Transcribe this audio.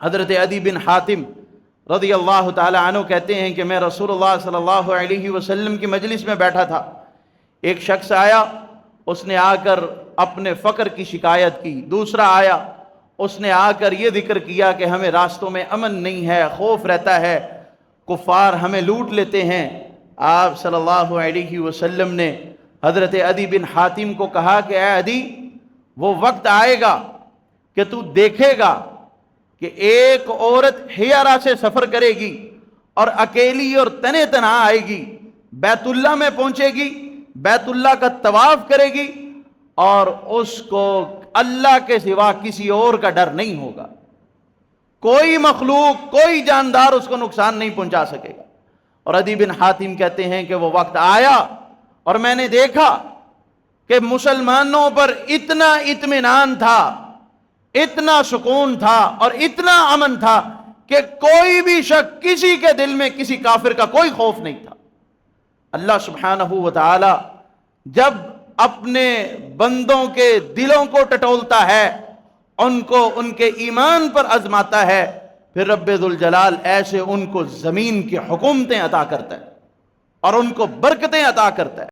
حضرت عدی بن حاتم رضی اللہ تعالی عنہ کہتے ہیں کہ میں رسول اللہ صلی اللہ علیہ وسلم کی مجلس میں بیٹھا تھا، ایک شخص آیا، اس نے آ کر اپنے فقر کی شکایت کی، دوسرا آیا، اس نے آ کر یہ ذکر کیا کہ ہمیں راستوں میں امن نہیں ہے، خوف رہتا ہے، کفار ہمیں لوٹ لیتے ہیں۔ آپ صلی اللہ علیہ وسلم نے حضرت عدی بن حاتم کو کہا کہ اے عدی، وہ وقت آئے گا کہ تو دیکھے گا کہ ایک عورت حیارہ سے سفر کرے گی اور اکیلی اور تنے تنہا آئے گی، بیت اللہ میں پہنچے گی، بیت اللہ کا طواف کرے گی اور اس کو اللہ کے سوا کسی اور کا ڈر نہیں ہوگا، کوئی مخلوق، کوئی جاندار اس کو نقصان نہیں پہنچا سکے گا۔ اور عدی بن حاتم کہتے ہیں کہ وہ وقت آیا اور میں نے دیکھا کہ مسلمانوں پر اتنا اطمینان تھا، اتنا سکون تھا اور اتنا امن تھا کہ کوئی بھی شک کسی کے دل میں کسی کافر کا کوئی خوف نہیں تھا۔ اللہ سبحانہ و تعالی جب اپنے بندوں کے دلوں کو ٹٹولتا ہے، ان کو ان کے ایمان پر آزماتا ہے، پھر رب ذوالجلال ایسے ان کو زمین کی حکومتیں عطا کرتا ہے اور ان کو برکتیں عطا کرتا ہے۔